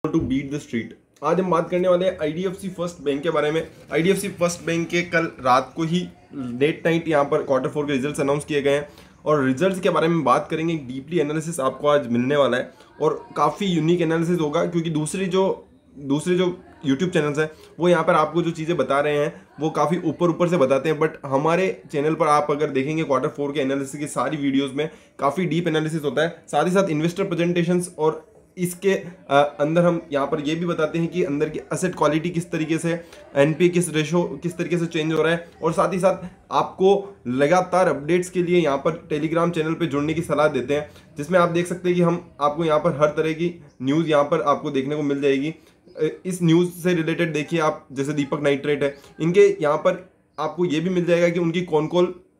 To beat the street. आज हम बात करने वाले हैं आईडीएफसी फर्स्ट बैंक के बारे में। आईडीएफसी फर्स्ट बैंक के कल रात को ही लेट नाइट यहाँ पर क्वार्टर 4 के रिजल्ट्स अनाउंस किए गए हैं और रिजल्ट्स के बारे में बात करेंगे। एक डीपली एनालिसिस आपको आज मिलने वाला है और काफ़ी यूनिक एनालिसिस होगा, क्योंकि दूसरे जो यूट्यूब चैनल्स हैं वो यहाँ पर आपको जो चीज़ें बता रहे हैं वो काफ़ी ऊपर से बताते हैं, बट हमारे चैनल पर आप अगर देखेंगे क्वार्टर 4 के एनालिसिस की सारी वीडियोस में काफ़ी डीप एनालिसिस होता है। साथ ही साथ इन्वेस्टर प्रेजेंटेशंस और इसके अंदर हम यहाँ पर ये भी बताते हैं कि अंदर की असेट क्वालिटी किस तरीके से, एनपीए किस रेशो किस तरीके से चेंज हो रहा है, और साथ ही साथ आपको लगातार अपडेट्स के लिए यहाँ पर टेलीग्राम चैनल पे जुड़ने की सलाह देते हैं, जिसमें आप देख सकते हैं कि हम आपको यहाँ पर हर तरह की न्यूज़ यहाँ पर आपको देखने को मिल जाएगी। इस न्यूज़ से रिलेटेड देखिए आप, जैसे दीपक नाइट्रेट है, इनके यहाँ पर आपको ये भी मिल जाएगा कि उनकी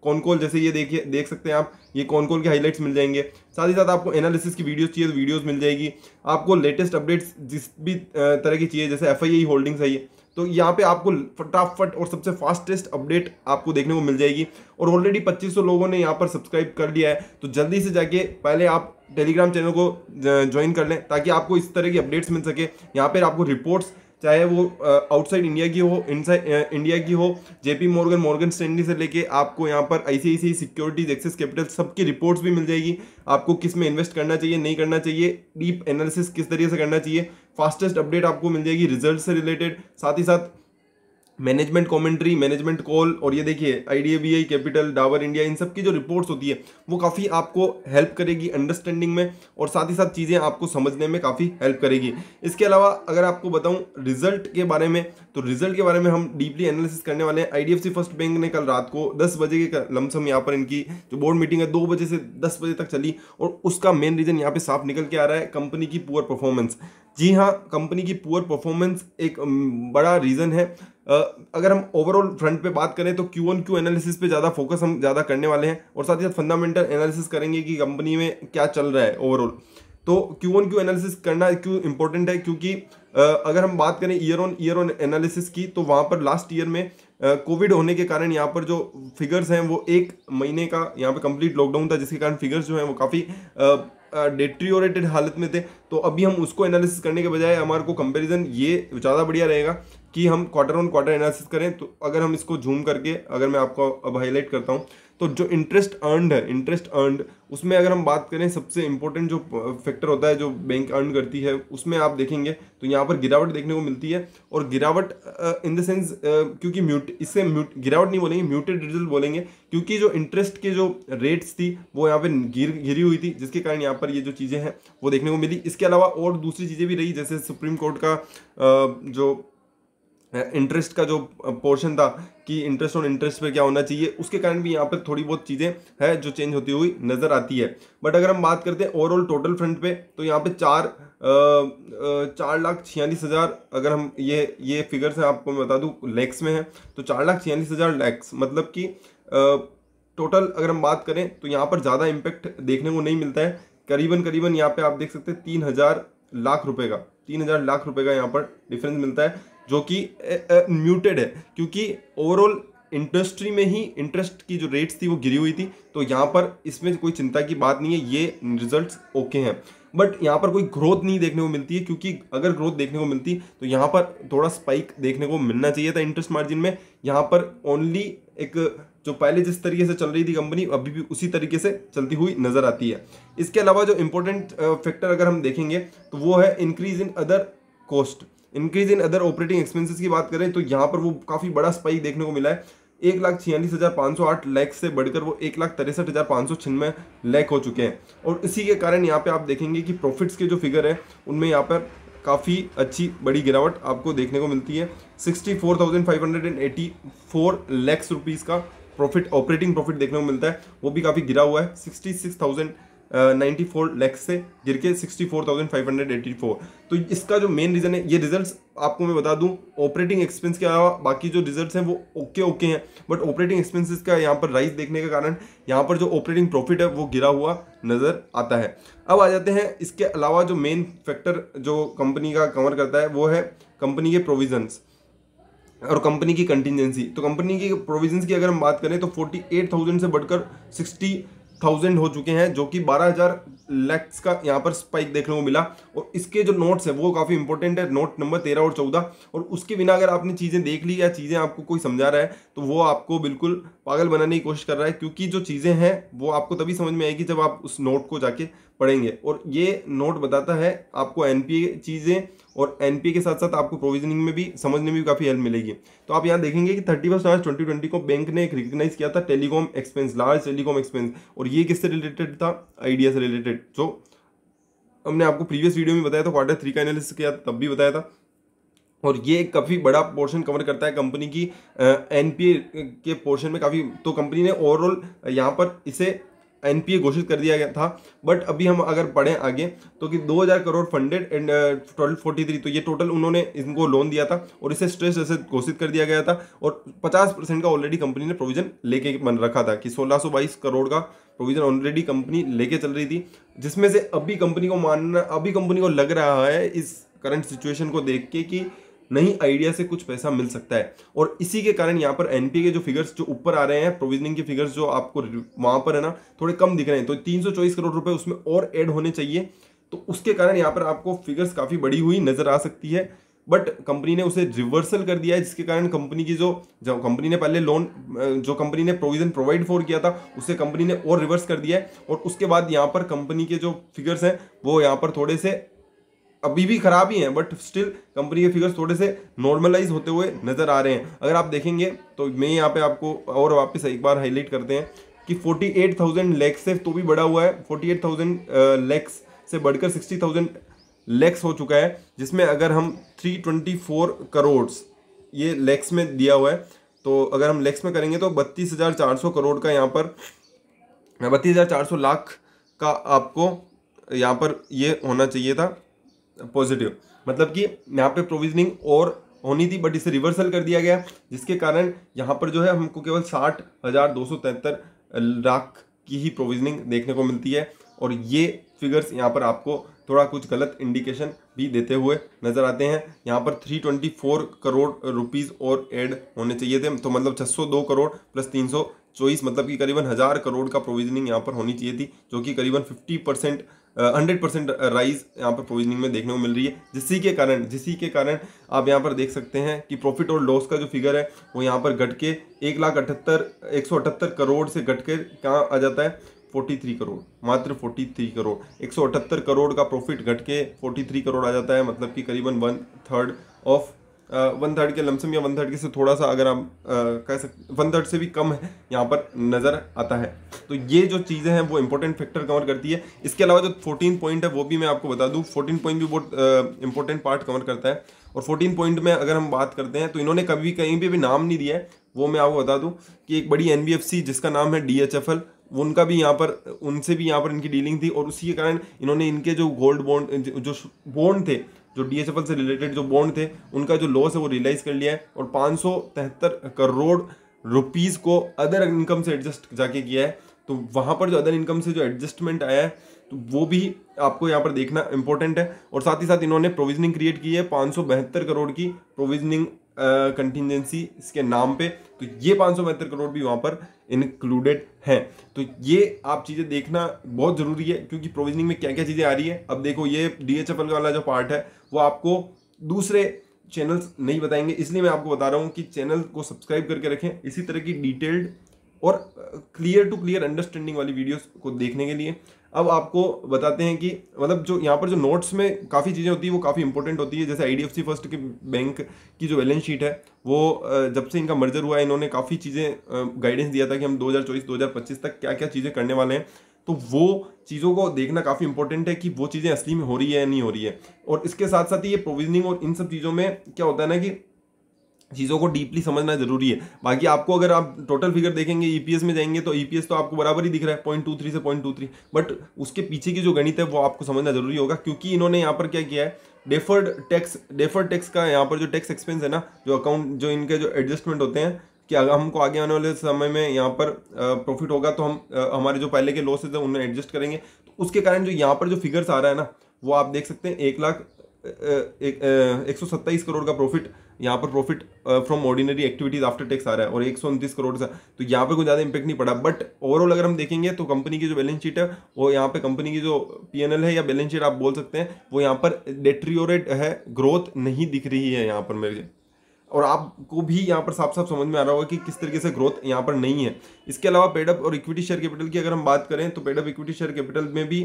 कौन कॉल जैसे ये देखिए, देख सकते हैं आप, ये कौन के हाइलाइट्स मिल जाएंगे। साथ ही साथ आपको एनालिसिस की वीडियोस चाहिए तो वीडियोस मिल जाएगी। आपको लेटेस्ट अपडेट्स जिस भी तरह की चाहिए, जैसे एफआईआई होल्डिंग्स है ये, तो यहाँ पे आपको फटाफट और सबसे फास्टेस्ट अपडेट आपको देखने को मिल जाएगी। और ऑलरेडी 2500 लोगों ने यहाँ पर सब्सक्राइब कर लिया है, तो जल्दी से जाके पहले आप टेलीग्राम चैनल को ज्वाइन कर लें ताकि आपको इस तरह की अपडेट्स मिल सके। यहाँ पर आपको रिपोर्ट्स, चाहे वो आउटसाइड इंडिया की हो, इनसाइड इंडिया की हो, जेपी मॉर्गन स्टैनली से लेके आपको यहाँ पर आईसीआईसीआई सिक्योरिटीज, एक्सिस कैपिटल, सबकी रिपोर्ट्स भी मिल जाएगी। आपको किस में इन्वेस्ट करना चाहिए, नहीं करना चाहिए, डीप एनालिसिस किस तरीके से करना चाहिए, फास्टेस्ट अपडेट आपको मिल जाएगी रिजल्ट से रिलेटेड। साथ ही साथ मैनेजमेंट कमेंट्री, मैनेजमेंट कॉल, और ये देखिए आईडीबीआई कैपिटल, डाबर इंडिया, इन सब की जो रिपोर्ट्स होती है वो काफ़ी आपको हेल्प करेगी अंडरस्टैंडिंग में, और साथ ही साथ चीज़ें आपको समझने में काफ़ी हेल्प करेगी। इसके अलावा अगर आपको बताऊं रिजल्ट के बारे में, तो रिजल्ट के बारे में हम डीपली एनालिसिस करने वाले हैं। आईडीएफसी फर्स्ट बैंक ने कल रात को 10 बजे के लमसम यहाँ पर इनकी जो बोर्ड मीटिंग है 2 बजे से 10 बजे तक चली, और उसका मेन रीज़न यहाँ पे साफ निकल के आ रहा है, कंपनी की पुअर परफॉर्मेंस। जी हाँ, कंपनी की पुअर परफॉर्मेंस एक बड़ा रीज़न है। अगर हम ओवरऑल फ्रंट पे बात करें तो Q1Q एनालिसिस पे ज़्यादा फोकस हम ज़्यादा करने वाले हैं, और साथ ही साथ फंडामेंटल एनालिसिस करेंगे कि कंपनी में क्या चल रहा है ओवरऑल। तो Q1Q एनालिसिस करना क्यों इंपॉर्टेंट है, क्योंकि अगर हम बात करें ईयर ऑन एनालिसिस की, तो वहाँ पर लास्ट ईयर में कोविड होने के कारण यहाँ पर जो फिगर्स हैं वो 1 महीने का यहाँ पे कंप्लीट लॉकडाउन था, जिसके कारण फिगर्स जो हैं वो काफ़ी डिट्रियोरेटेड हालत में थे। तो अभी हम उसको एनालिसिस करने के बजाय हमारे को कंपैरिजन ये ज़्यादा बढ़िया रहेगा कि हम क्वार्टर ऑन क्वार्टर एनालिसिस करें। तो अगर हम इसको जूम करके, अगर मैं आपको अब हाईलाइट करता हूँ, तो जो इंटरेस्ट अर्नड उसमें अगर हम बात करें, सबसे इंपॉर्टेंट जो फैक्टर होता है जो बैंक अर्न करती है, उसमें आप देखेंगे तो यहाँ पर गिरावट देखने को मिलती है। और गिरावट इन द सेंस, क्योंकि गिरावट नहीं बोलेंगे, म्यूटेड रिजल्ट बोलेंगे, क्योंकि जो इंटरेस्ट के जो रेट्स थी वो यहाँ पे गिरी हुई थी, जिसके कारण यहाँ पर ये जो चीज़ें हैं वो देखने को मिली। इसके अलावा और दूसरी चीज़ें भी रही, जैसे सुप्रीम कोर्ट का जो इंटरेस्ट का जो पोर्शन था कि इंटरेस्ट ऑन इंटरेस्ट पे क्या होना चाहिए, उसके कारण भी यहाँ पर थोड़ी बहुत चीज़ें हैं जो चेंज होती हुई नज़र आती है। बट अगर हम बात करते हैं ओवरऑल टोटल फ्रंट पे, तो यहाँ पे 4,46,000, अगर हम ये फिगर्स हैं आपको मैं बता दूँ लैक्स में है, तो 4,46,000 लैक्स, मतलब कि टोटल अगर हम बात करें तो यहाँ पर ज़्यादा इम्पैक्ट देखने को नहीं मिलता है। करीबन यहाँ पे आप देख सकते हैं 3,000 लाख रुपए का यहाँ पर डिफरेंस मिलता है, जो कि म्यूटेड है, क्योंकि ओवरऑल इंडस्ट्री में ही इंटरेस्ट की जो रेट्स थी वो गिरी हुई थी। तो यहाँ पर इसमें कोई चिंता की बात नहीं है, ये रिजल्ट्स ओके हैं। बट यहाँ पर कोई ग्रोथ नहीं देखने को मिलती है, क्योंकि अगर ग्रोथ देखने को मिलती तो यहाँ पर थोड़ा स्पाइक देखने को मिलना चाहिए था इंटरेस्ट मार्जिन में। यहाँ पर ओनली एक जो पहले जिस तरीके से चल रही थी कंपनी, अभी भी उसी तरीके से चलती हुई नजर आती है। इसके अलावा जो इंपॉर्टेंट फैक्टर अगर हम देखेंगे तो वो है increase in other cost, increase in other operating expenses की बात करें तो यहाँ पर वो काफ़ी बड़ा स्पाइक देखने को मिला है। 1,46,508 लाख से बढ़कर वो 1,63,596 लाख हो चुके हैं, और इसी के कारण यहाँ पे आप देखेंगे कि प्रॉफिट्स के जो फिगर है उनमें यहाँ पर काफ़ी अच्छी बड़ी गिरावट आपको देखने को मिलती है। 64,584 लाख रुपीज़ का प्रॉफिट, ऑपरेटिंग प्रॉफिट देखने को मिलता है, वो भी काफ़ी गिरा हुआ है। 66,094 लाख से गिर के 64,584। तो इसका जो मेन रीज़न है, ये रिजल्ट्स आपको मैं बता दूं, ऑपरेटिंग एक्सपेंस के अलावा बाकी जो रिजल्ट्स हैं वो ओके हैं, बट ऑपरेटिंग एक्सपेंसेस का यहाँ पर राइज देखने के कारण यहाँ पर जो ऑपरेटिंग प्रॉफिट है वो गिरा हुआ नज़र आता है। अब आ जाते हैं, इसके अलावा जो मेन फैक्टर जो कंपनी का कवर करता है वो है कंपनी के प्रोविजंस और कंपनी की कंटिजेंसी। तो कंपनी की प्रोविजंस की अगर हम बात करें तो 48,000 से बढ़कर 60,000 हो चुके हैं, जो कि 12,000 लैक्स का यहाँ पर स्पाइक देखने को मिला। और इसके जो नोट्स है वो काफ़ी इंपॉर्टेंट है, नोट नंबर 13 और 14। और उसके बिना अगर आपने चीज़ें देख ली या चीज़ें आपको कोई समझा रहा है तो वो आपको बिल्कुल पागल बनाने की कोशिश कर रहा है, क्योंकि जो चीज़ें हैं वो आपको तभी समझ में आएगी जब आप उस नोट को जाके पढ़ेंगे। और ये नोट बताता है आपको एनपीए चीज़ें, और एनपीए के साथ साथ आपको प्रोविजनिंग में भी समझने में भी काफ़ी हेल्प मिलेगी। तो आप यहाँ देखेंगे कि 31 मार्च 2020 को बैंक ने एक रिकग्नाइज किया था telecom expense, large telecom expense. और ये किससे रिलेटेड था? आइडिया से रिलेटेड, जो हमने आपको प्रीवियस वीडियो में बताया था, Q3 का एनालिसिस किया तब भी बताया था। और ये एक काफ़ी बड़ा पोर्शन कवर करता है कंपनी की एनपीए के पोर्शन में काफ़ी। तो कंपनी ने ओवरऑल यहाँ पर इसे एनपीए घोषित कर दिया गया था। बट अभी हम अगर पढ़ें आगे तो कि 2000 करोड़ फंडेड एंड 1243, तो ये टोटल उन्होंने इनको लोन दिया था और इसे स्ट्रेस एसेट घोषित कर दिया गया था। और 50% का ऑलरेडी कंपनी ने प्रोविजन लेके बन रखा था कि 1622 करोड़ का प्रोविजन ऑलरेडी कंपनी लेके चल रही थी, जिसमें से अभी कंपनी को लग रहा है इस करंट सिचुएशन को देख के कि नहीं, आइडिया से कुछ पैसा मिल सकता है। और इसी के कारण यहाँ पर एनपीए के जो फिगर्स जो ऊपर आ रहे हैं, प्रोविजनिंग के फिगर्स जो आपको वहां पर है ना थोड़े कम दिख रहे हैं, तो 324 करोड़ रुपए उसमें और ऐड होने चाहिए। तो उसके कारण यहाँ पर आपको फिगर्स काफी बड़ी हुई नजर आ सकती है। बट कंपनी ने उसे रिवर्सल कर दिया है, जिसके कारण कंपनी की जो कंपनी ने पहले लोन जो कंपनी ने प्रोविजन प्रोवाइड फॉर किया था उसे कंपनी ने और रिवर्स कर दिया है। और उसके बाद यहाँ पर कंपनी के जो फिगर्स हैं वो यहाँ पर थोड़े से अभी भी खराब ही हैं, बट स्टिल कंपनी के फिगर्स थोड़े से नॉर्मलाइज होते हुए नजर आ रहे हैं। अगर आप देखेंगे तो मैं यहाँ पे आपको और वापस एक बार हाईलाइट करते हैं कि 48,000 लैक्स से तो भी बढ़ा हुआ है, 48,000 लैक्स से बढ़कर 60,000 लैक्स हो चुका है, जिसमें अगर हम 324 करोड़ ये लैक्स में दिया हुआ है, तो अगर हम लैक्स में करेंगे तो 32,400 करोड़ का यहाँ पर 32,400 लाख का आपको यहाँ पर ये होना चाहिए था पॉजिटिव। मतलब कि यहाँ पे प्रोविजनिंग और होनी थी, बट इसे रिवर्सल कर दिया गया, जिसके कारण यहाँ पर जो है हमको केवल 60,273 लाख की ही प्रोविजनिंग देखने को मिलती है। और ये फिगर्स यहाँ पर आपको थोड़ा कुछ गलत इंडिकेशन भी देते हुए नजर आते हैं। यहाँ पर 324 करोड़ रुपीस और ऐड होने चाहिए थे, तो मतलब 602 करोड़ प्लस 324, मतलब कि करीबन 1000 करोड़ का प्रोविजनिंग यहाँ पर होनी चाहिए थी, जो कि करीबन 100% राइज यहाँ पर प्रोविजनिंग में देखने को मिल रही है। जिसी के कारण आप यहाँ पर देख सकते हैं कि प्रॉफिट और लॉस का जो फिगर है वो यहाँ पर घट के 178 करोड़ से घट के कहाँ आ जाता है 43 करोड़, मात्र 43 करोड़। 178 करोड़ का प्रॉफिट घट के 43 करोड़ आ जाता है, मतलब कि करीबन 1/3 के लमसम या 1/3 के से थोड़ा सा अगर आप कह सकते 1/3 से भी कम है यहाँ पर नजर आता है। तो ये जो चीज़ें हैं वो इंपॉर्टेंट फैक्टर कवर करती है। इसके अलावा जो 14 पॉइंट है वो भी मैं आपको बता दूं, 14 पॉइंट भी बहुत इंपॉर्टेंट पार्ट कवर करता है। और 14 पॉइंट में अगर हम बात करते हैं तो इन्होंने कभी कहीं भी नाम नहीं दिया है, वो मैं आपको बता दूं कि एक बड़ी एनबीएफसी जिसका नाम है DHFL, उनका भी यहाँ पर उनसे भी यहाँ पर इनकी डीलिंग थी, और उसी के कारण इन्होंने इनके जो गोल्ड बॉन्ड जो बॉन्ड थे, जो DHFL से रिलेटेड जो बॉन्ड थे, उनका जो लॉस है वो रियलाइज कर लिया है और 573 करोड़ रुपीस को अदर इनकम से एडजस्ट जाके किया है। तो वहां पर जो अदर इनकम से जो एडजस्टमेंट आया है तो वो भी आपको यहाँ पर देखना इंपॉर्टेंट है। और साथ ही साथ इन्होंने प्रोविजनिंग क्रिएट की है 572 करोड़ की प्रोविजनिंग कंटिजेंसी इसके नाम पे, तो ये 572 करोड़ भी वहां पर इंक्लूडेड है। तो ये आप चीजें देखना बहुत जरूरी है, क्योंकि प्रोविजनिंग में क्या क्या चीजें आ रही है। अब देखो ये DHFL वाला जो पार्ट है वो आपको दूसरे चैनल्स नहीं बताएंगे, इसलिए मैं आपको बता रहा हूँ कि चैनल को सब्सक्राइब करके रखें इसी तरह की डिटेल्ड और क्लियर टू क्लियर अंडरस्टैंडिंग वाली वीडियोस को देखने के लिए। अब आपको बताते हैं कि मतलब जो यहाँ पर जो नोट्स में काफ़ी चीज़ें होती है वो काफ़ी इंपॉर्टेंट होती है। जैसे IDFC फर्स्ट के बैंक की जो बैलेंस शीट है वो जब से इनका मर्जर हुआ है इन्होंने काफ़ी चीज़ें गाइडेंस दिया था कि हम 2024-2025 तक क्या क्या चीज़ें करने वाले हैं। तो वो चीज़ों को देखना काफ़ी इंपॉर्टेंट है कि वो चीज़ें असली में हो रही है या नहीं हो रही है। और इसके साथ साथ ही ये प्रोविजनिंग और इन सब चीज़ों में क्या होता है ना कि चीज़ों को डीपली समझना जरूरी है। बाकी आपको अगर आप टोटल फिगर देखेंगे EPS में जाएंगे तो EPS तो आपको बराबर ही दिख रहा है 0.23 से 0.23, बट उसके पीछे की जो गणित है वो आपको समझना जरूरी होगा, क्योंकि इन्होंने यहाँ पर क्या किया है डेफर्ड टैक्स का यहाँ पर जो टैक्स एक्सपेंस है ना, जो अकाउंट जो इनके जो एडजस्टमेंट होते हैं कि अगर हमको आगे आने वाले समय में यहाँ पर प्रॉफिट होगा तो हम हमारे जो पहले के लॉसेज है उन्हें एडजस्ट करेंगे। तो उसके कारण जो यहाँ पर जो फिगर्स आ रहा है ना वो आप देख सकते हैं 127 करोड़ का प्रॉफिट, यहाँ पर profit from ordinary activities after tax आ रहा है, और 129 करोड़ का, तो यहाँ पे कोई ज़्यादा इंपैक्ट नहीं पड़ा। बट ओवरऑल अगर हम देखेंगे तो कंपनी की जो बैलेंस शीट है, वो यहाँ पे कंपनी की जो पीएनएल है या बैलेंस शीट आप बोल सकते हैं, वो यहाँ पर डेट्रियोरेट है, ग्रोथ नहीं दिख रही है यहाँ पर मेरे। और आपको भी यहाँ पर साफ साफ समझ में आ रहा होगा कि किस तरीके से ग्रोथ यहाँ पर नहीं है। इसके अलावा पेडअप और इक्विटी शेयर कैपिटल की अगर हम बात करें तो पेडअप इक्विटी शेयर कैपिटल में भी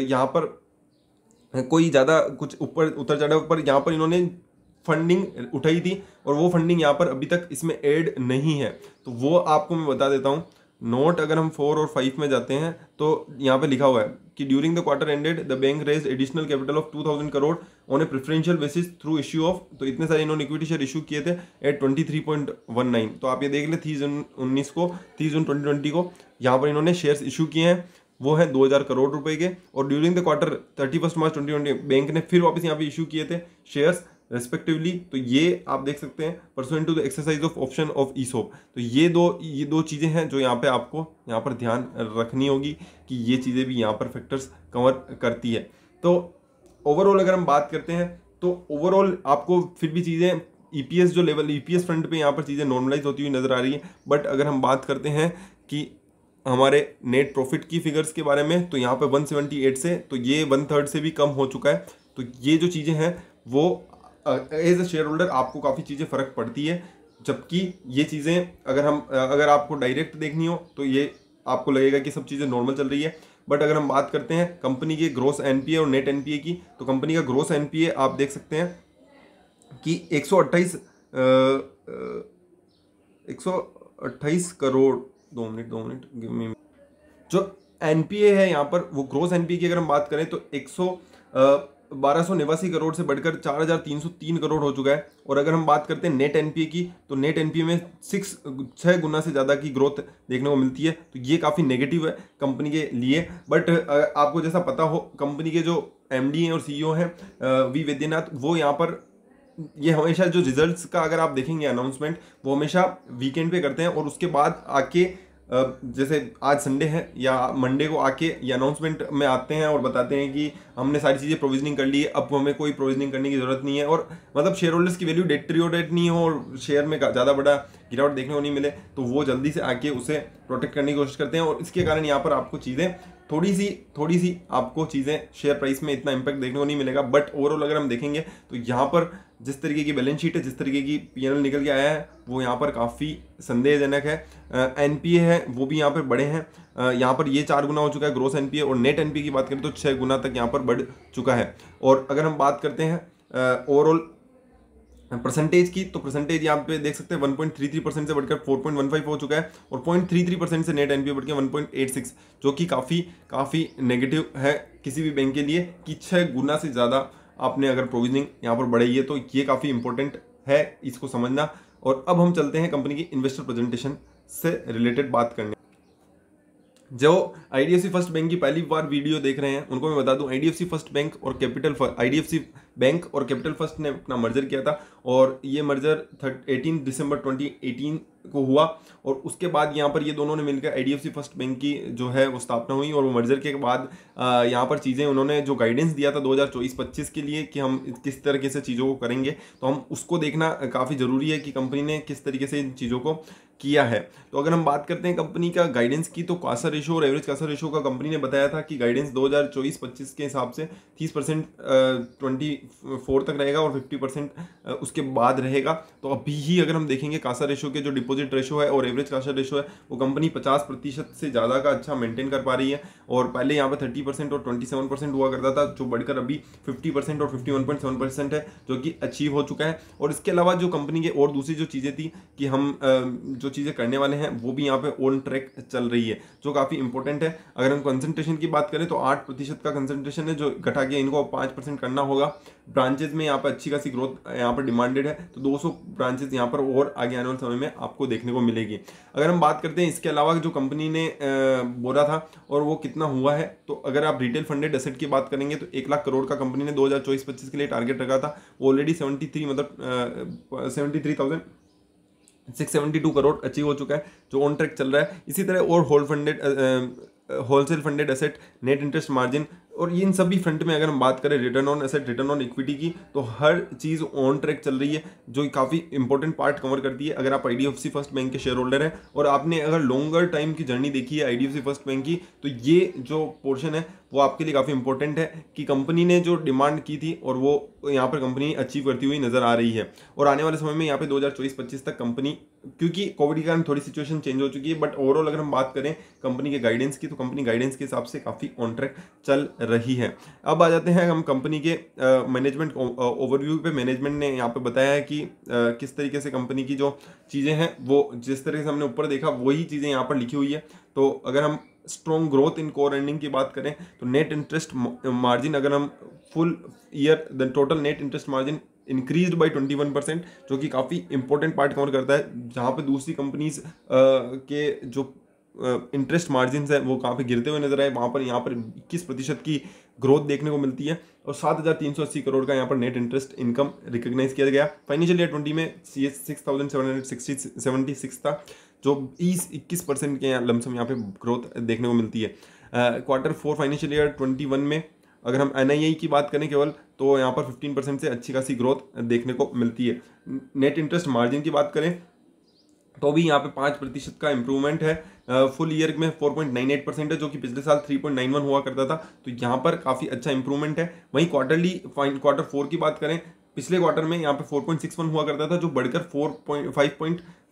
यहाँ पर कोई ज़्यादा कुछ ऊपर उतर चढ़ाव पर यहाँ पर इन्होंने फंडिंग उठाई थी, और वो फंडिंग यहाँ पर अभी तक इसमें ऐड नहीं है, तो वो आपको मैं बता देता हूँ। नोट अगर हम 4 और 5 में जाते हैं तो यहाँ पे लिखा हुआ है कि during the quarter ended the bank raise additional capital of 2000 crore on a preferential basis through issue of, तो इतने सारे इन्होंने इक्विटी शेयर इशू किए थे एट 23.19। तो आप ये देख ले 30 जून 19 को, 30 जून 2020 को यहाँ पर इन्होंने शेयर्स इशू किए हैं, वो है 2000 करोड़ रुपए के। और during the quarter 31 March 2020 bank ने फिर वापस यहाँ पे इशू किए थे शेयर्स रेस्पेक्टिवली। तो ये आप देख सकते हैं pursuant to the exercise of option of ESOP. तो ये दो चीज़ें हैं जो यहाँ पे आपको यहाँ पर ध्यान रखनी होगी कि ये चीज़ें भी यहाँ पर फैक्टर्स कवर करती है। तो ओवरऑल अगर हम बात करते हैं तो ओवरऑल आपको फिर भी चीज़ें ईपीएस जो लेवल ईपीएस फ्रंट पे यहाँ पर चीज़ें नॉर्मलाइज होती हुई नजर आ रही है। बट अगर हम बात करते हैं कि हमारे नेट प्रॉफिट की फिगर्स के बारे में, तो यहाँ पे 178 से, तो ये 1/3 से भी कम हो चुका है। तो ये जो चीज़ें हैं वो एज अ शेयर होल्डर आपको काफ़ी चीज़ें फ़र्क पड़ती है, जबकि ये चीज़ें अगर आपको डायरेक्ट देखनी हो तो ये आपको लगेगा कि सब चीज़ें नॉर्मल चल रही है। बट अगर हम बात करते हैं कंपनी के ग्रोस एनपीए और नेट एनपीए की, तो कंपनी का ग्रोस एनपीए आप देख सकते हैं कि 128 करोड़, 2 मिनट गिव मी, जो एनपीए है यहाँ पर वो ग्रोस एनपीए की अगर हम बात करें तो 1289 करोड़ से बढ़कर 4303 करोड़ हो चुका है। और अगर हम बात करते हैं नेट एनपीए की, तो नेट एनपीए में 6 गुना से ज़्यादा की ग्रोथ देखने को मिलती है। तो ये काफ़ी नेगेटिव है कंपनी के लिए। बट आपको जैसा पता हो, कंपनी के जो एमडी हैं और सीईओ हैं वी वैद्यनाथ, वो यहाँ पर ये हमेशा जो रिजल्ट्स का अगर आप देखेंगे अनाउंसमेंट, वो हमेशा वीकेंड पे करते हैं, और उसके बाद आके जैसे आज संडे है या मंडे को आके ये अनाउंसमेंट में आते हैं और बताते हैं कि हमने सारी चीज़ें प्रोविजनिंग कर ली है, अब हमें कोई प्रोविजनिंग करने की जरूरत नहीं है, और मतलब शेयर होल्डर्स की वैल्यू डेट्रियोरेट नहीं हो और शेयर में ज़्यादा बड़ा गिरावट देखने को नहीं मिले, तो वो जल्दी से आके उसे प्रोटेक्ट करने की कोशिश करते हैं। और इसके कारण यहाँ पर आपको चीज़ें थोड़ी सी आपको चीज़ें शेयर प्राइस में इतना इंपैक्ट देखने को नहीं मिलेगा। बट ओवरऑल अगर हम देखेंगे तो यहाँ पर जिस तरीके की बैलेंस शीट है, जिस तरीके की पीएनएल निकल के आया है, वो यहाँ पर काफ़ी संदेहजनक है। एनपीए है वो भी यहाँ पर बड़े हैं, यहाँ पर ये 4 गुना हो चुका है ग्रोस एनपीए, और नेट एनपीए की बात करें तो 6 गुना तक यहाँ पर बढ़ चुका है। और अगर हम बात करते हैं ओवरऑल परसेंटेज की, तो परसेंटेज यहाँ पे देख सकते हैं 1.33% से बढ़कर 4.15 हो चुका है, और 0.33% से नेट एनपीए बढ़ के 1.86, जो कि काफ़ी नेगेटिव है किसी भी बैंक के लिए कि 6 गुना से ज़्यादा आपने अगर प्रोविजनिंग यहाँ पर बढ़ाई है, तो ये काफ़ी इंपॉर्टेंट है इसको समझना। और अब हम चलते हैं कंपनी की इन्वेस्टर प्रेजेंटेशन से रिलेटेड बात करने। जो आईडीएफसी फर्स्ट बैंक की पहली बार वीडियो देख रहे हैं उनको मैं बता दूं, आईडीएफसी फर्स्ट बैंक और आईडीएफसी बैंक और कैपिटल फर्स्ट ने अपना मर्जर किया था, और ये मर्जर 18 दिसंबर 2018 को हुआ, और उसके बाद यहाँ पर ये दोनों ने मिलकर आईडीएफसी फर्स्ट बैंक की जो है वो स्थापना हुई। और वो मर्जर के बाद यहाँ पर चीज़ें उन्होंने जो गाइडेंस दिया था 2024-25 के लिए कि हम किस तरीके से चीज़ों को करेंगे, तो हम उसको देखना काफ़ी ज़रूरी है कि कंपनी ने किस तरीके से इन चीज़ों को किया है। तो अगर हम बात करते हैं कंपनी का गाइडेंस की, तो कासा रेशो और एवरेज कासा रेशो का कंपनी ने बताया था कि गाइडेंस 2024-25 के हिसाब से 30% 24 तक रहेगा और 50% उसके बाद रहेगा। तो अभी ही अगर हम देखेंगे कासा रेशो के जो डिपॉजिट रेशो है और एवरेज कासा रेशो है, वो कंपनी 50% से ज़्यादा का अच्छा मेंटेन कर पा रही है। और पहले यहाँ पर 30% और 27% हुआ करता था, जो बढ़कर अभी 50% और 51.7% है, जो कि अचीव हो चुका है। और इसके अलावा जो कंपनी के और दूसरी जो चीज़ें थी कि हम जो चीज़ें करने वाले हैं वो भी यहाँ पे ऑन ट्रैक चल रही है, जो काफ़ी इंपॉर्टेंट है। अगर हम कंसंट्रेशन की बात करें तो 8% का कंसंट्रेशन है, जो घटा के इनको 5% करना होगा। ब्रांचेज में यहाँ पर अच्छी खासी ग्रोथ यहाँ पर डिमांडेड है, तो 200 ब्रांचेज यहाँ पर और आगे आने वाले समय में आपको देखने को मिलेगी। अगर हम बात करते हैं इसके अलावा जो कंपनी ने बोला था और वो कितना हुआ है, तो अगर आप रिटेल फंडेड एसेट की बात करेंगे तो 1 लाख करोड़ का कंपनी ने 2024-25 के लिए टारगेट रखा था, वो ऑलरेडी 73,672 करोड़ अचीव हो चुका है, जो ऑन ट्रैक चल रहा है। इसी तरह और wholesale funded asset net interest margin और इन सभी फ्रंट में अगर हम बात करें return on asset, return on equity की, तो हर चीज़ ऑन ट्रैक चल रही है, जो काफ़ी इंपॉर्टेंट पार्ट कवर करती है। अगर आप आईडीएफसी फर्स्ट बैंक के शेयर होल्डर हैं और आपने अगर लॉन्गर टाइम की जर्नी देखी है आईडीएफसी फर्स्ट बैंक की, तो ये जो पोर्शन है वो आपके लिए काफ़ी इंपॉर्टेंट है कि कंपनी ने जो डिमांड की थी और वो यहाँ पर कंपनी अचीव करती हुई नजर आ रही है। और आने वाले समय में यहाँ पे 2024-25 तक कंपनी, क्योंकि कोविड के कारण थोड़ी सिचुएशन चेंज हो चुकी है, बट ओवरऑल अगर हम बात करें कंपनी के गाइडेंस की, तो कंपनी गाइडेंस के हिसाब से काफ़ी ऑन ट्रैक चल रही है। अब आ जाते हैं हम कंपनी के मैनेजमेंट ओवरव्यू पे। मैनेजमेंट ने यहाँ पे बताया है कि किस तरीके से कंपनी की जो चीज़ें हैं वो जिस तरीके से हमने ऊपर देखा वही चीज़ें यहाँ पर लिखी हुई है। तो अगर हम strong growth in core earning की बात करें तो नेट इंटरेस्ट मार्जिन, अगर हम full year the total net interest margin increased by 21%, जो कि काफ़ी इंपॉर्टेंट पार्ट कवर करता है, जहाँ पे दूसरी कंपनीज के जो इंटरेस्ट मार्जिन है वो कहाँ पे गिरते हुए नजर आए, वहाँ पर यहाँ पर 21% की ग्रोथ देखने को मिलती है। और 7,380 करोड़ का यहाँ पर नेट इंटरेस्ट इनकम रिकॉग्नाइज किया गया। फाइनेंशियल ईयर 20 में 6,776 था, जो 21% के यहाँ लमसम यहाँ पे ग्रोथ देखने को मिलती है। क्वार्टर 4 फाइनेंशियल ईयर 21 में अगर हम एनआईआई की बात करें केवल, तो यहाँ पर 15% से अच्छी खासी ग्रोथ देखने को मिलती है। नेट इंटरेस्ट मार्जिन की बात करें तो भी यहाँ पे 5% का इंप्रूवमेंट है। फुल ईयर में 4.98% है, जो कि पिछले साल 3.91 हुआ करता था, तो यहाँ पर काफ़ी अच्छा इंप्रूवमेंट है। वहीं क्वार्टर 4 की बात करें, पिछले क्वार्टर में यहाँ पे 4.61 हुआ करता था, जो बढ़कर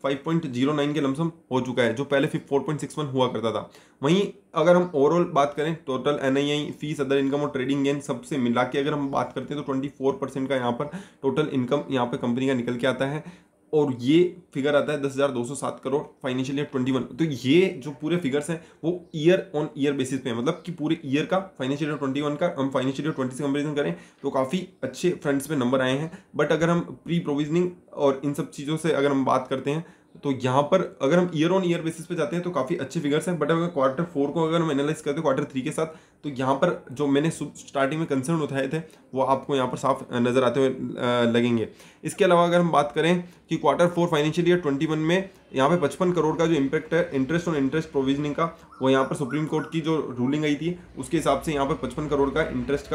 5.09 के लमसम हो चुका है, जो पहले 4.61 हुआ करता था। वहीं अगर हम ओवरऑल बात करें, total NII, fees, other income और ट्रेडिंग गेन सबसे मिला के अगर हम बात करते हैं तो 24% का यहाँ पर टोटल इनकम यहाँ पे कंपनी का निकल के आता है, और ये फिगर आता है 10,207 करोड़ फाइनेंशियल ईयर 21। तो ये जो पूरे फिगर्स हैं वो ईयर ऑन ईयर बेसिस पे है, मतलब कि पूरे ईयर का फाइनेंशियल ईयर 21 का हम फाइनेंशियल ईयर 20 से कंपेरिजन करें तो काफ़ी अच्छे फ्रंट्स पे नंबर आए हैं। बट अगर हम प्री प्रोविजनिंग और इन सब चीज़ों से अगर हम बात करते हैं तो यहाँ पर अगर हम ईयर ऑन ईयर बेसिस पे जाते हैं तो काफ़ी अच्छे फिगर्स हैं। बट अगर क्वार्टर 4 को अगर हम एनालाइज करते हैं क्वार्टर 3 के साथ, तो यहाँ पर जो मैंने स्टार्टिंग में कंसर्न उठाए थे वो आपको यहाँ पर साफ नजर आते हुए लगेंगे। इसके अलावा अगर हम बात करें कि क्वार्टर 4 फाइनेंशियल ईयर 21 में यहाँ पे 55 करोड़ का जो इम्पैक्ट है इंटरेस्ट ऑन इंटरेस्ट प्रोविजनिंग का, वो यहाँ पर सुप्रीम कोर्ट की जो रूलिंग आई थी उसके हिसाब से यहाँ पर 55 करोड़ का इंटरेस्ट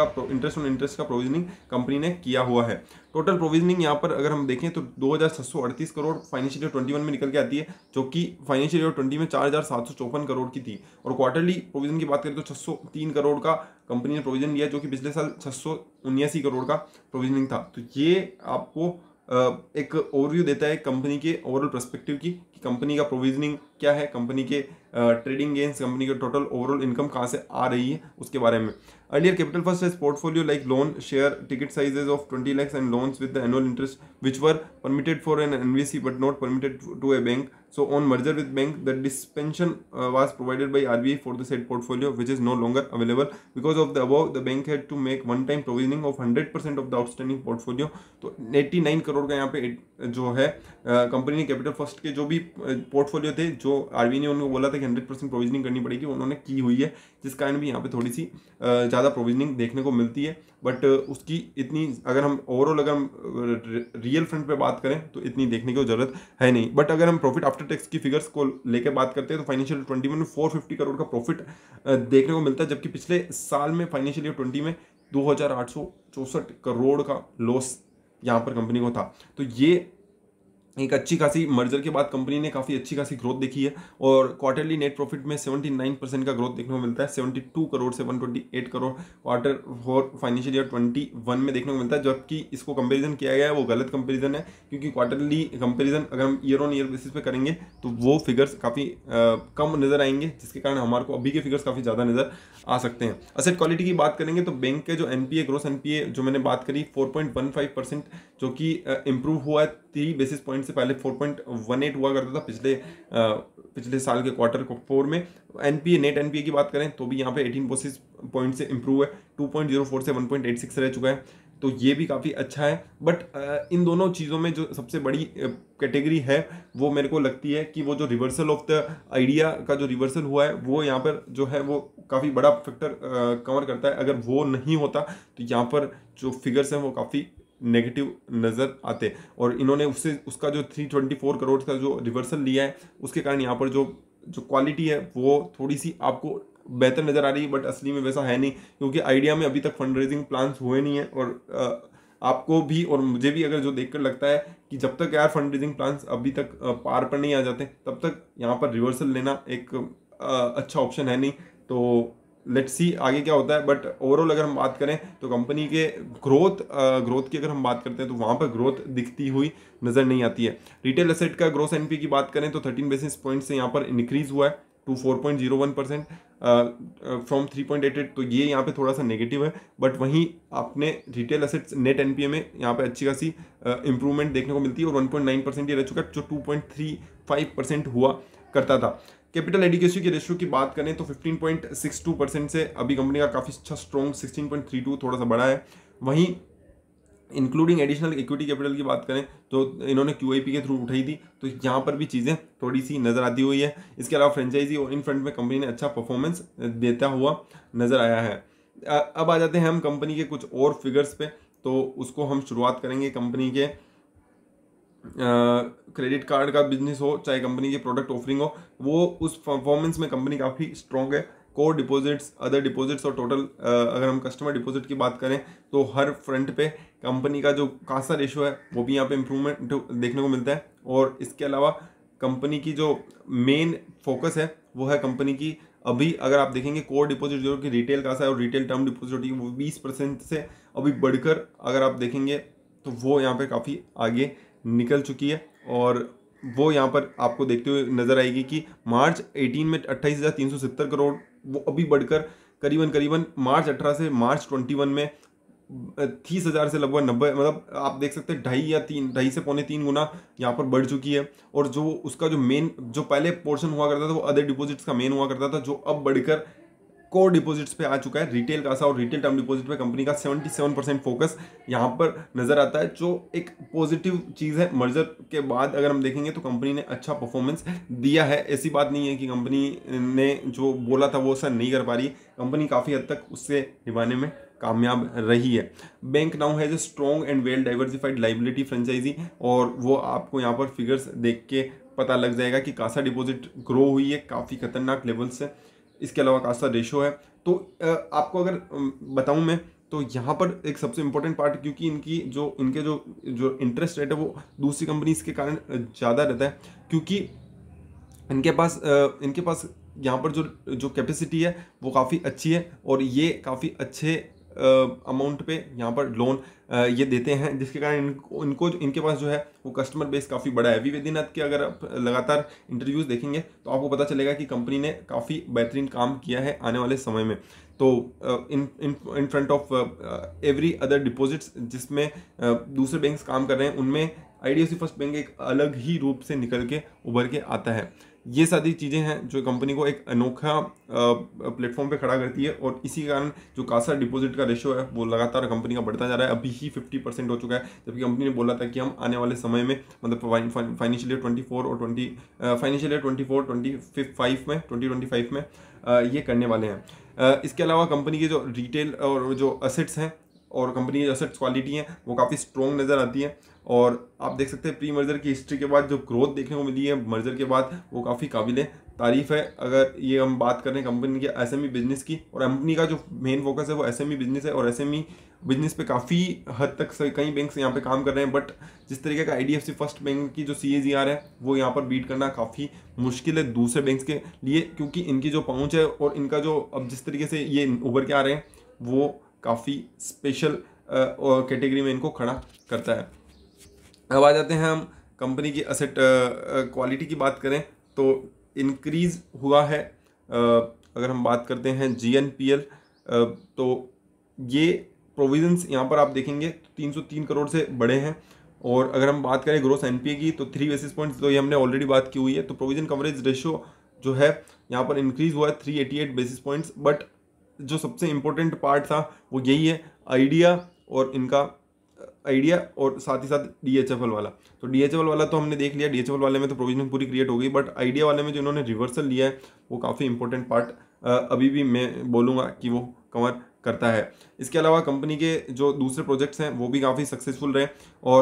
ऑन इंटरेस्ट का प्रोविजनिंग कंपनी ने किया हुआ है। टोटल प्रोविजनिंग यहाँ पर अगर हम देखें तो 2,638 करोड़ फाइनेंशियल ईयर 21 में निकल के आती है, जो कि फाइनेंशियल ईयर 20 में 4,754 करोड़ की थी। और क्वार्टरली प्रोविजन की बात करें तो 603 करोड़ का कंपनी ने प्रोविजन लिया, जो कि पिछले साल 679 करोड़ का प्रोविजनिंग था। तो ये आपको एक ओवरव्यू देता है कंपनी के ओवरऑल पर्सपेक्टिव की, कि कंपनी का प्रोविजनिंग क्या है, कंपनी के ट्रेडिंग गेन्स, कंपनी के टोटल ओवरऑल इनकम कहाँ से आ रही है उसके बारे में। Earlier capital first has portfolio like loan share ticket sizes of 20 lakhs and loans with the annual interest which were permitted for an NBFC but not permitted to a bank. So on merger with bank, the dispensation was provided by RBI for the said portfolio, which is no longer available. Because of the above, the bank had to make one-time provisioning of 100% of the outstanding portfolio. तो 89 करोड़ का यहाँ पे जो है company ने capital first के जो भी पोर्टफोलियो थे, जो आरबीआई ने उनको बोला था कि 100% प्रोविजनिंग करनी पड़ेगी, उन्होंने की हुई है, जिस कारण भी यहाँ पे थोड़ी सी ज़्यादा प्रोविजनिंग देखने को मिलती है। बट उसकी इतनी, अगर हम ओवरऑल अगर हम रियल फ्रंट पे बात करें तो इतनी देखने की जरूरत है नहीं। बट अगर हम प्रॉफिट आफ्टर टैक्स की फिगर्स को लेकर बात करते हैं तो फाइनेंशियल 21 में 450 करोड़ का प्रॉफिट देखने को मिलता है, जबकि पिछले साल में फाइनेंशियल ईयर 20 में 2,864 करोड़ का लॉस यहाँ पर कंपनी को था। तो ये एक अच्छी खासी मर्जर के बाद कंपनी ने काफ़ी अच्छी खासी ग्रोथ देखी है, और क्वार्टरली नेट प्रॉफिट में 79% का ग्रोथ देखने को मिलता है, 72 करोड़ से 128 करोड़ क्वार्टर 4 फाइनेंशियल ईयर 21 में देखने को मिलता है। जबकि इसको कंपैरिजन किया गया है वो गलत कंपैरिजन है, क्योंकि क्वार्टरली कंपैरिजन अगर हम ईयर ऑन ईयर बेसिस पे करेंगे तो वो फिगर्स काफ़ी कम नजर आएंगे, जिसके कारण हमारे को अभी के फिगर्स काफ़ी ज़्यादा नजर आ सकते हैं। असेट क्वालिटी की बात करेंगे तो बैंक के जो एनपीए, ग्रोस एनपीए जो मैंने बात करी 4.15%, जो कि इंप्रूव हुआ है 3 बेसिस पॉइंट से, पहले 4.18 हुआ करता था पिछले साल के क्वार्टर 4 में। एनपीए, नेट एनपीए की बात करें तो भी यहाँ पे 18 बेसिस पॉइंट से इंप्रूव है, 2.04 से 1.86 रह चुका है, तो ये भी काफ़ी अच्छा है। बट इन दोनों चीज़ों में जो सबसे बड़ी कैटेगरी है वो मेरे को लगती है कि वो जो रिवर्सल ऑफ द आइडिया का जो रिवर्सल हुआ है वो यहाँ पर जो है वो काफ़ी बड़ा फैक्टर कवर करता है। अगर वो नहीं होता तो यहाँ पर जो फिगर्स हैं वो काफ़ी नेगेटिव नज़र आते, और इन्होंने उसका जो 324 करोड़ का जो रिवर्सल लिया है उसके कारण यहाँ पर जो क्वालिटी है वो थोड़ी सी आपको बेहतर नज़र आ रही है, बट असली में वैसा है नहीं, क्योंकि आइडिया में अभी तक फंड रेजिंग प्लान्स हुए नहीं है। और आपको भी और मुझे भी अगर जो देखकर लगता है कि जब तक यार फंड रेजिंग प्लान्स अभी तक पार पर नहीं आ जाते, तब तक यहाँ पर रिवर्सल लेना एक अच्छा ऑप्शन है नहीं। तो लेट्स सी आगे क्या होता है। बट ओवरऑल अगर हम बात करें तो कंपनी के ग्रोथ की अगर हम बात करते हैं तो वहाँ पर ग्रोथ दिखती हुई नज़र नहीं आती है। रिटेल एसेट का ग्रोस एनपी की बात करें तो 13 बेसिस पॉइंट से यहाँ पर इंक्रीज हुआ है टू 4.01% फ्रॉम 3.88, तो ये यहाँ पे थोड़ा सा नेगेटिव है। बट वहीं आपने रिटेल एसेट्स नेट एनपीए में यहाँ पे अच्छी खासी इंप्रूवमेंट देखने को मिलती है, और 1.9% ये रह चुका है, जो 2.35% हुआ करता था। कैपिटल एडिक्वेसी की रेशियो की बात करें तो 15.62% से अभी कंपनी का काफ़ी अच्छा स्ट्रॉन्ग 16.32 थोड़ा सा बड़ा है। वहीं इंक्लूडिंग एडिशनल इक्विटी कैपिटल की बात करें तो इन्होंने QIP के थ्रू उठाई थी, तो यहाँ पर भी चीज़ें थोड़ी सी नज़र आती हुई है। इसके अलावा फ्रेंचाइजी और इन फ्रंट में कंपनी ने अच्छा परफॉर्मेंस देता हुआ नज़र आया है। अब आ जाते हैं हम कंपनी के कुछ और फिगर्स पे, तो उसको हम शुरुआत करेंगे कंपनी के क्रेडिट कार्ड का बिजनेस हो, चाहे कंपनी की प्रोडक्ट ऑफरिंग हो, वो उस परफॉर्मेंस में कंपनी काफ़ी स्ट्रॉन्ग है। कोर डिपॉजिट्स, अदर डिपॉजिट्स और टोटल अगर हम कस्टमर डिपॉजिट की बात करें तो हर फ्रंट पे कंपनी का जो कासा रेशो है वो भी यहाँ पे इम्प्रूवमेंट देखने को मिलता है। और इसके अलावा कंपनी की जो मेन फोकस है वो है कंपनी की, अभी अगर आप देखेंगे कोर डिपॉजिट जो कि रिटेल कासा है और रिटेल टर्म डिपॉजिट वो 20% से अभी बढ़कर अगर आप देखेंगे तो वो यहाँ पे काफ़ी आगे निकल चुकी है। और वो यहाँ पर आपको देखते हुए नजर आएगी कि मार्च 18 में 28,370 करोड़, वो अभी बढ़कर करीबन मार्च 18 से मार्च 21 में 30,000 से लगभग 90, मतलब आप देख सकते हैं 2.5 से 2.25 गुना यहाँ पर बढ़ चुकी है। और जो उसका जो मेन जो पहले पोर्शन हुआ करता था वो अदर डिपॉजिट्स का मेन हुआ करता था, जो अब बढ़कर कोर डिपॉजिट्स पे आ चुका है। रिटेल कासा और रिटेल टर्म डिपॉजिट पे कंपनी का 77% फोकस यहाँ पर नजर आता है, जो एक पॉजिटिव चीज़ है। मर्जर के बाद अगर हम देखेंगे तो कंपनी ने अच्छा परफॉर्मेंस दिया है, ऐसी बात नहीं है कि कंपनी ने जो बोला था वो ऐसा नहीं कर पा रही। कंपनी काफ़ी हद तक उससे निभाने में कामयाब रही है। Bank now has a strong and well diversified liability franchise, और वो आपको यहाँ पर फिगर्स देख के पता लग जाएगा कि कासा डिपॉजिट ग्रो हुई है काफ़ी खतरनाक लेवल से। इसके अलावा कासा रेशो है। तो आपको अगर बताऊं मैं तो यहाँ पर एक सबसे इम्पोर्टेंट पार्ट, क्योंकि इनके जो इंटरेस्ट रेट है वो दूसरी कंपनीज के कारण ज़्यादा रहता है, क्योंकि इनके पास यहाँ पर जो कैपेसिटी है वो काफ़ी अच्छी है, और ये काफ़ी अच्छे अमाउंट पे यहाँ पर लोन ये देते हैं, जिसके कारण इनको इनके पास जो है वो कस्टमर बेस काफ़ी बड़ा है। वैद्यनाथ के अगर आप लगातार इंटरव्यूज़ देखेंगे तो आपको पता चलेगा कि कंपनी ने काफ़ी बेहतरीन काम किया है आने वाले समय में। तो in front of every other deposits जिसमें दूसरे बैंक्स काम कर रहे हैं, उनमें IDFC फर्स्ट बैंक एक अलग ही रूप से निकल के उभर के आता है। ये सारी चीज़ें हैं जो कंपनी को एक अनोखा प्लेटफॉर्म पे खड़ा करती है, और इसी कारण जो कासा डिपॉजिट का रेशो है वो लगातार कंपनी का बढ़ता जा रहा है। अभी ही 50% हो चुका है, जबकि कंपनी ने बोला था कि हम आने वाले समय में मतलब फाइनेंशियल ईयर 24 और 2025 में ये करने वाले हैं। इसके अलावा कंपनी के जो रिटेल और जो असेट्स हैं और कंपनी की जो असेट्स क्वालिटी है वो काफ़ी स्ट्रॉन्ग नज़र आती है। और आप देख सकते हैं प्री मर्जर की हिस्ट्री के बाद जो ग्रोथ देखने को मिली है मर्जर के बाद वो काफ़ी काबिल तारीफ है। अगर ये हम बात करें कंपनी के SME बिजनेस की, और कंपनी का जो मेन फोकस है वो SME बिजनेस है, और SME बिजनेस पे काफ़ी हद तक कई बैंक यहाँ पे काम कर रहे हैं। बट जिस तरीके का IDFC फर्स्ट बैंक की जो CAGR है वो यहाँ पर बीट करना काफ़ी मुश्किल है दूसरे बैंक के लिए, क्योंकि इनकी जो पहुँच है और इनका जो अब जिस तरीके से ये उभर के आ रहे हैं वो काफ़ी स्पेशल कैटेगरी में इनको खड़ा करता है। अब आ जाते हैं हम कंपनी की असेट क्वालिटी की बात करें तो इंक्रीज़ हुआ है। अगर हम बात करते हैं GNPL तो ये प्रोविजंस यहाँ पर आप देखेंगे 303 करोड़ से बड़े हैं। और अगर हम बात करें ग्रोस NPA की तो 3 बेसिस पॉइंट्स, तो ये हमने ऑलरेडी बात की हुई है। तो प्रोविजन कवरेज रेशियो जो है यहाँ पर इंक्रीज़ हुआ है 388 बेसिस पॉइंट्स। बट जो सबसे इम्पोर्टेंट पार्ट था वो यही है आइडिया और साथ ही साथ DHFL वाला। तो DHFL वाला तो हमने देख लिया, DHFL वाले में तो प्रोविजन पूरी क्रिएट हो गई, बट आइडिया वाले में जो इन्होंने रिवर्सल लिया है वो काफ़ी इंपॉर्टेंट पार्ट अभी भी मैं बोलूँगा कि वो कवर करता है। इसके अलावा कंपनी के जो दूसरे प्रोजेक्ट्स हैं वो भी काफ़ी सक्सेसफुल रहे, और